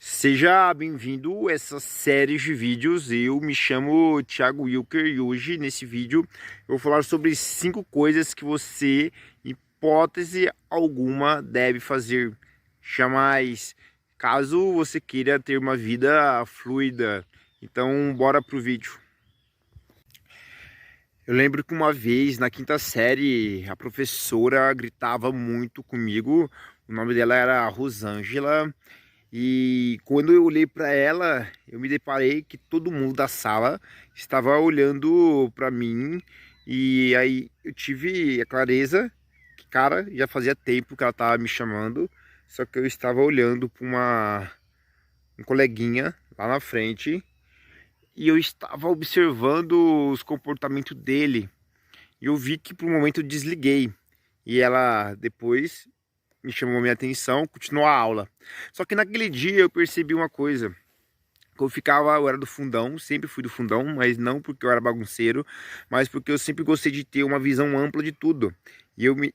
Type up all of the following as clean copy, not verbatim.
Seja bem-vindo a essa série de vídeos. Eu me chamo Thiago Wilker e hoje nesse vídeo eu vou falar sobre 5 coisas que você, em hipótese alguma, deve fazer. Jamais, caso você queira ter uma vida fluida. Então, bora pro vídeo. Eu lembro que uma vez na quinta série a professora gritava muito comigo. O nome dela era Rosângela. E quando eu olhei para ela, eu me deparei que todo mundo da sala estava olhando para mim. E aí eu tive a clareza que, cara, já fazia tempo que ela estava me chamando. Só que eu estava olhando para um coleguinha lá na frente. E eu estava observando os comportamentos dele. E eu vi que por um momento eu desliguei. E ela depois me chamou minha atenção, continuou a aula. Só que naquele dia eu percebi uma coisa. Que eu era do fundão, sempre fui do fundão, mas não porque eu era bagunceiro, mas porque eu sempre gostei de ter uma visão ampla de tudo. E eu me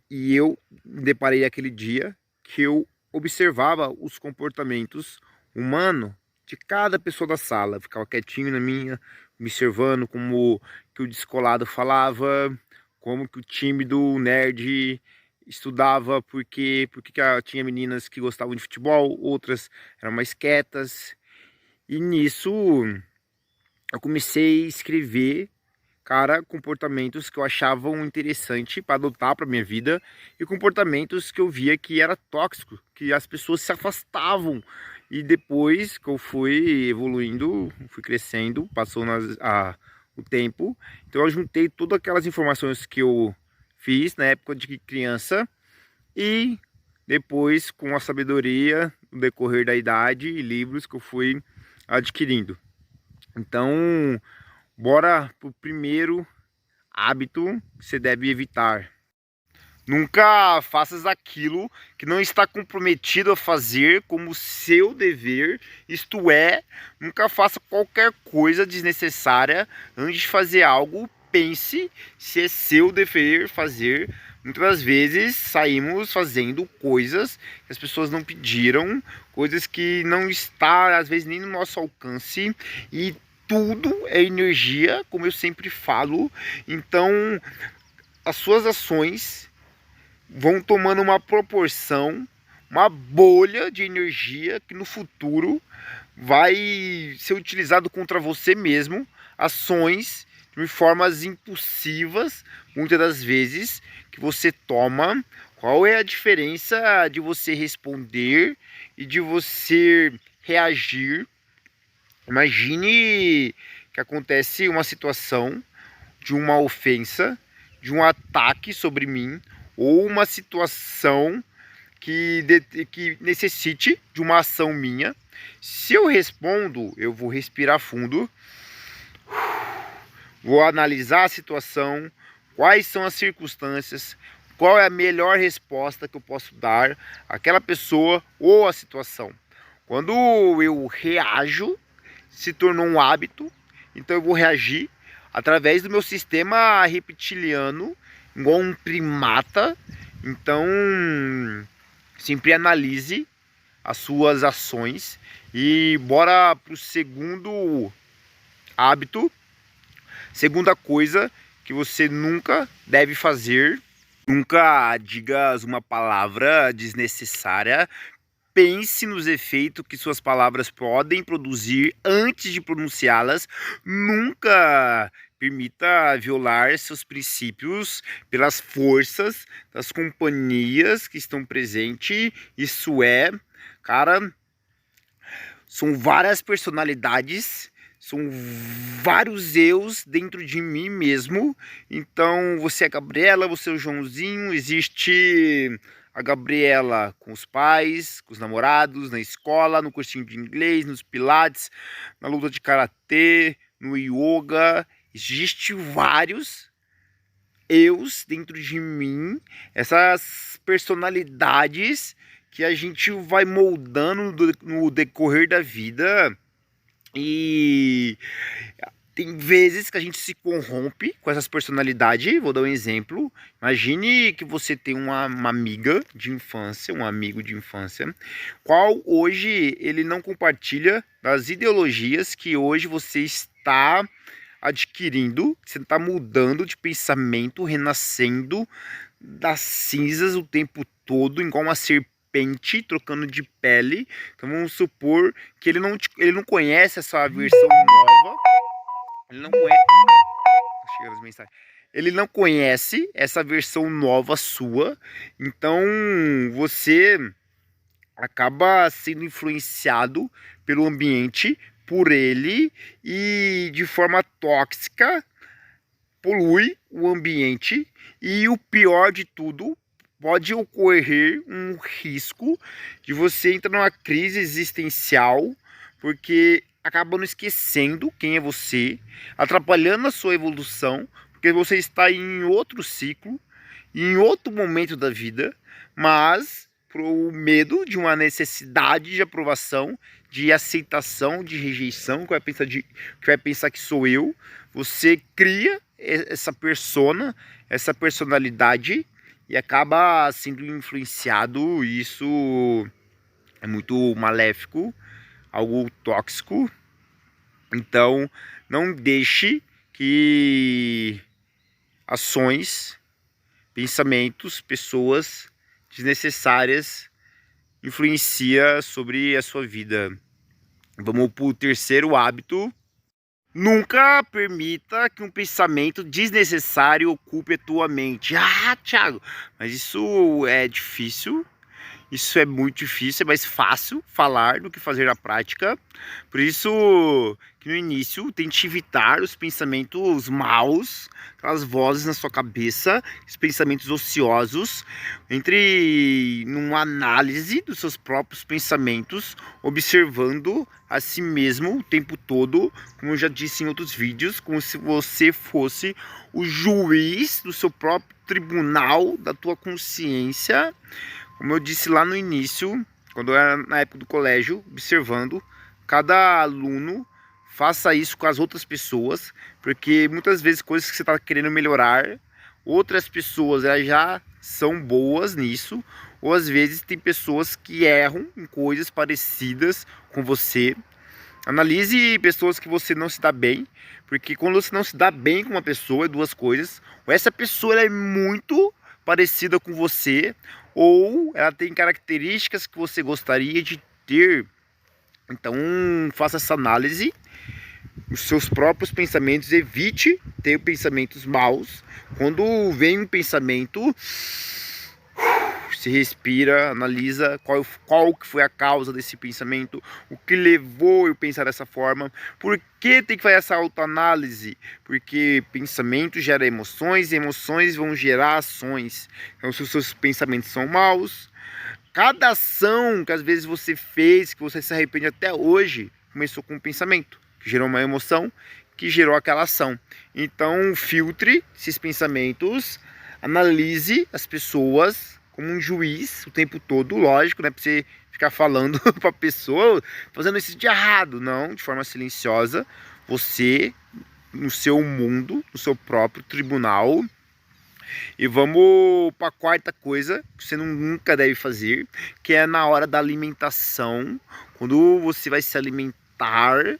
deparei aquele dia que eu observava os comportamentos humanos de cada pessoa da sala. Eu ficava quietinho na minha, observando como que o descolado falava, como que o tímido, o nerd estudava, porque tinha meninas que gostavam de futebol, outras eram mais quietas. E nisso eu comecei a escrever, cara, comportamentos que eu achava interessante para adotar para minha vida e comportamentos que eu via que era tóxico, que as pessoas se afastavam. E depois que eu fui evoluindo, fui crescendo, passou o tempo, então eu juntei todas aquelas informações que eu fiz na época de criança e depois com a sabedoria no decorrer da idade e livros que eu fui adquirindo. Então, bora pro primeiro hábito que você deve evitar. Nunca faças aquilo que não está comprometido a fazer como seu dever, isto é, nunca faça qualquer coisa desnecessária antes de fazer algo. Pense se é seu dever fazer. Muitas das vezes saímos fazendo coisas que as pessoas não pediram, coisas que não está às vezes nem no nosso alcance, e tudo é energia, como eu sempre falo. Então, as suas ações vão tomando uma proporção, uma bolha de energia que no futuro vai ser utilizado contra você mesmo, ações de formas impulsivas, muitas das vezes, que você toma. Qual é a diferença de você responder e de você reagir? Imagine que acontece uma situação de uma ofensa, de um ataque sobre mim, ou uma situação que necessite de uma ação minha. Se eu respondo, eu vou respirar fundo, vou analisar a situação, quais são as circunstâncias, qual é a melhor resposta que eu posso dar àquela pessoa ou à situação. Quando eu reajo, se tornou um hábito, então eu vou reagir através do meu sistema reptiliano, igual um primata. Então, sempre analise as suas ações. E bora pro segundo hábito, segunda coisa que você nunca deve fazer. Nunca digas uma palavra desnecessária. Pense nos efeitos que suas palavras podem produzir antes de pronunciá-las. Nunca permita violar seus princípios pelas forças das companhias que estão presentes. Isso é, cara, são várias personalidades, são vários eus dentro de mim mesmo. Então, você é a Gabriela, você é o Joãozinho, existe a Gabriela com os pais, com os namorados, na escola, no cursinho de inglês, nos pilates, na luta de karatê, no yoga. Existe vários eus dentro de mim, essas personalidades que a gente vai moldando no decorrer da vida. E tem vezes que a gente se corrompe com essas personalidades. Vou dar um exemplo. Imagine que você tem uma amiga de infância, um amigo de infância, qual hoje ele não compartilha das ideologias que hoje você está adquirindo, você está mudando de pensamento, renascendo das cinzas o tempo todo, igual uma serpente trocando de pele. Então vamos supor que ele não conhece essa versão nova. Ele não conhece. Chegando as mensagens. Ele não conhece essa versão nova sua. Então você acaba sendo influenciado pelo ambiente, por ele, e de forma tóxica polui o ambiente. E o pior de tudo, pode ocorrer um risco de você entrar numa crise existencial, porque acabando esquecendo quem é você, atrapalhando a sua evolução, porque você está em outro ciclo, em outro momento da vida, mas por medo de uma necessidade de aprovação, de aceitação, de rejeição, que vai pensar que sou eu, você cria essa persona, essa personalidade e acaba sendo influenciado. E isso é muito maléfico, algo tóxico. Então não deixe que ações, pensamentos, pessoas desnecessárias influencia sobre a sua vida. Vamos para o terceiro hábito. Nunca permita que um pensamento desnecessário ocupe a tua mente. Ah, Thiago, mas isso é difícil. Isso é muito difícil, é mais fácil falar do que fazer na prática. Por isso que no início tente evitar os pensamentos maus, aquelas vozes na sua cabeça, os pensamentos ociosos. Entre numa análise dos seus próprios pensamentos, observando a si mesmo o tempo todo, como eu já disse em outros vídeos, como se você fosse o juiz do seu próprio tribunal, da tua consciência. Como eu disse lá no início, quando eu era na época do colégio, observando cada aluno, faça isso com as outras pessoas, porque muitas vezes coisas que você está querendo melhorar, outras pessoas elas já são boas nisso, ou às vezes tem pessoas que erram em coisas parecidas com você. Analise pessoas que você não se dá bem, porque quando você não se dá bem com uma pessoa, é duas coisas: ou essa pessoa ela é muito parecida com você, ou ela tem características que você gostaria de ter. Então faça essa análise, os seus próprios pensamentos, evite ter pensamentos maus. Quando vem um pensamento, se respira, analisa qual que foi a causa desse pensamento, o que levou eu a pensar dessa forma. Por que tem que fazer essa autoanálise? Porque pensamento gera emoções, e emoções vão gerar ações. Então se os seus pensamentos são maus, cada ação que às vezes você fez, que você se arrepende até hoje, começou com um pensamento, que gerou uma emoção, que gerou aquela ação. Então filtre esses pensamentos, analise as pessoas como um juiz o tempo todo, lógico, não é pra você ficar falando pra pessoa, fazendo isso de errado, não, de forma silenciosa, você no seu mundo, no seu próprio tribunal. E vamos para a quarta coisa que você nunca deve fazer, que é na hora da alimentação. Quando você vai se alimentar,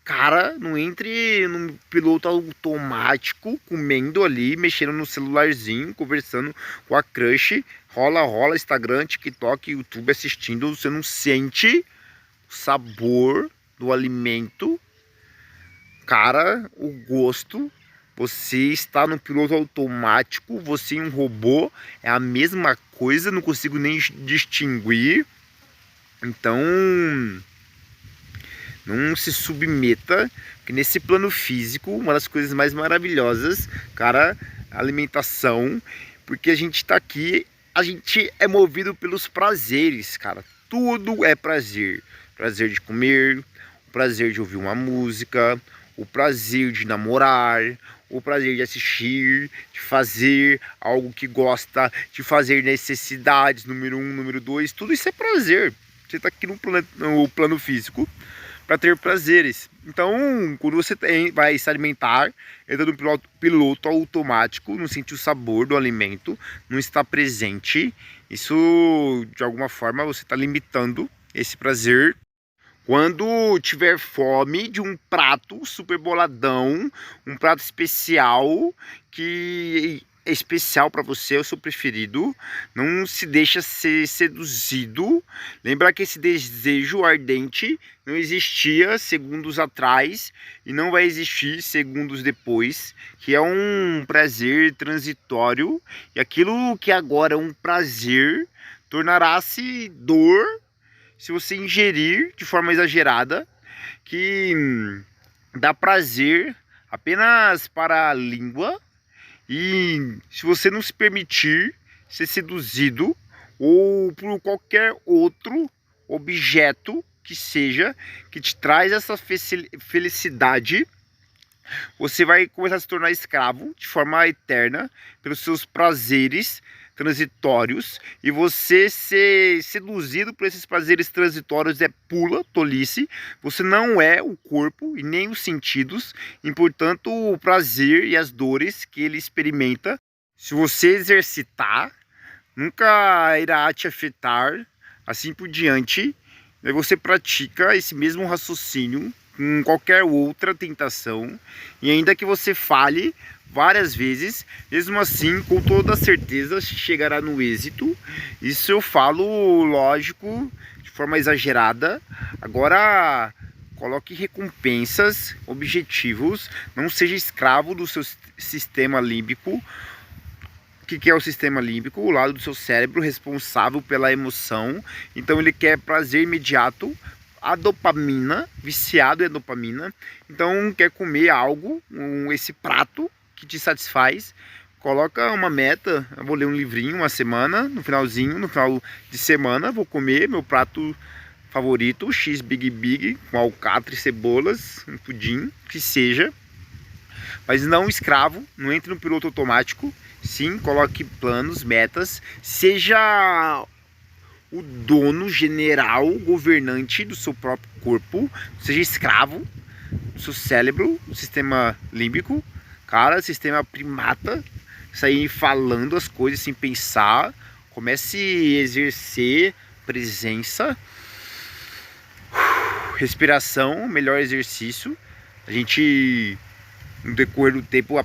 cara, não entre num piloto automático, comendo ali, mexendo no celularzinho, conversando com a crush, rola Instagram, TikTok, YouTube assistindo. Você não sente o sabor do alimento, cara, o gosto. Você está no piloto automático, você é um robô, é a mesma coisa, não consigo nem distinguir. Então não se submeta, que nesse plano físico, uma das coisas mais maravilhosas, cara, a alimentação, porque a gente tá aqui, a gente é movido pelos prazeres, cara, tudo é prazer. Prazer de comer, o prazer de ouvir uma música, o prazer de namorar, o prazer de assistir, de fazer algo que gosta, de fazer necessidades, número 1, número 2, tudo isso é prazer. Você tá aqui no plano físico para ter prazeres. Então, quando você vai se alimentar, entra no piloto automático, não sente o sabor do alimento, não está presente. Isso, de alguma forma, você está limitando esse prazer. Quando tiver fome de um prato super boladão, um prato especial que é especial para você, é o seu preferido, não se deixa ser seduzido. Lembrar que esse desejo ardente não existia segundos atrás e não vai existir segundos depois, que é um prazer transitório, e aquilo que agora é um prazer tornará-se dor se você ingerir de forma exagerada, que dá prazer apenas para a língua. E se você não se permitir ser seduzido ou por qualquer outro objeto que seja, que te traz essa felicidade, você vai começar a se tornar escravo de forma eterna pelos seus prazeres transitórios, e você ser seduzido por esses prazeres transitórios é pula tolice. Você não é o corpo e nem os sentidos, e portanto o prazer e as dores que ele experimenta, se você exercitar, nunca irá te afetar, assim por diante. Aí você pratica esse mesmo raciocínio com qualquer outra tentação, e ainda que você falhe várias vezes, mesmo assim, com toda certeza, chegará no êxito. Isso eu falo, lógico, de forma exagerada. Agora, coloque recompensas, objetivos, não seja escravo do seu sistema límbico. O que é o sistema límbico? O lado do seu cérebro responsável pela emoção. Então ele quer prazer imediato, a dopamina, viciado em dopamina. Então quer comer algo, esse prato que te satisfaz. Coloca uma meta, eu vou ler um livrinho uma semana, no final de semana vou comer meu prato favorito, X Big Big, com alcatra e cebolas, um pudim, que seja. Mas não escravo, não entre no piloto automático. Sim, coloque planos, metas, seja o dono, general, governante do seu próprio corpo, seja escravo do seu cérebro, do sistema límbico, cara, sistema primata, sair falando as coisas sem pensar, comece a exercer presença, respiração, melhor exercício. A gente, no decorrer do tempo,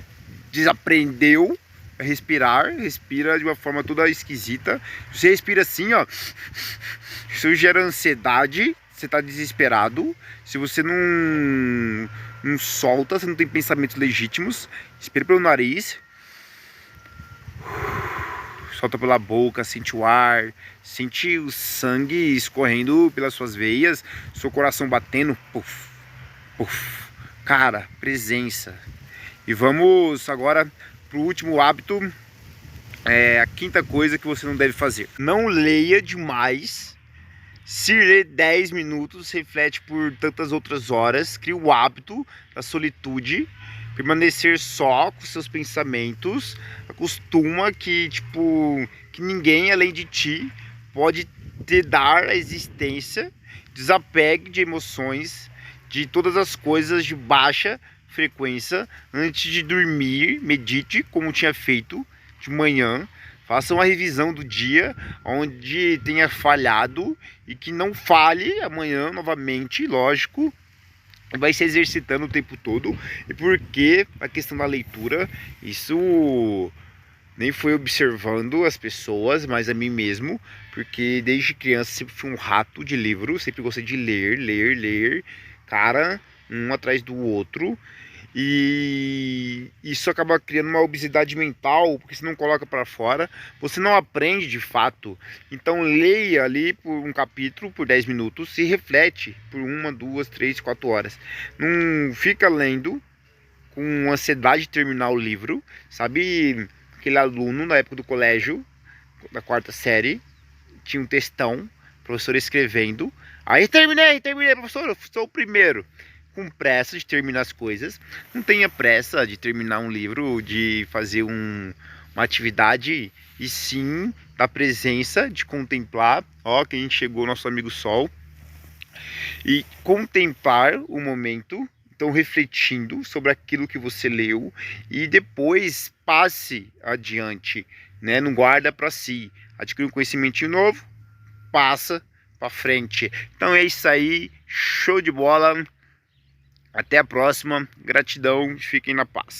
desaprendeu a respirar, respira de uma forma toda esquisita. Você respira assim, ó, isso gera ansiedade, você tá desesperado. Se você não solta, você não tem pensamentos legítimos, respira pelo nariz, solta pela boca, sente o ar, sente o sangue escorrendo pelas suas veias, seu coração batendo, puf, puf. Cara, presença. E vamos agora pro último hábito, a quinta coisa que você não deve fazer. Não leia demais. Se ler 10 minutos, reflete por tantas outras horas. Cria o hábito da solitude. Permanecer só com seus pensamentos. Acostuma que ninguém além de ti pode te dar a existência. Desapegue de emoções, de todas as coisas de baixa frequência. Antes de dormir, medite como tinha feito de manhã. Faça uma revisão do dia onde tenha falhado e que não falhe amanhã novamente, lógico. Vai se exercitando o tempo todo. E porque a questão da leitura, isso nem foi observando as pessoas, mas a mim mesmo, porque desde criança sempre fui um rato de livro, sempre gostei de ler, cara, um atrás do outro. E isso acaba criando uma obesidade mental, porque você não coloca para fora, você não aprende de fato. Então leia ali por um capítulo por 10 minutos e reflete por 1, 2, 3, 4 horas. Não fica lendo com ansiedade de terminar o livro. Sabe aquele aluno na época do colégio, da 4ª série, tinha um textão, professor escrevendo, aí terminei, professor, eu sou o primeiro. Com pressa de terminar as coisas. Não tenha pressa de terminar um livro, de fazer uma atividade, e sim da presença, de contemplar. Ó, quem chegou, nosso amigo Sol. e contemplar o momento, então refletindo sobre aquilo que você leu e depois passe adiante, né? Não guarda para si. Adquire um conhecimento novo, passa para frente. Então é isso aí, show de bola. Até a próxima. Gratidão, fiquem na paz.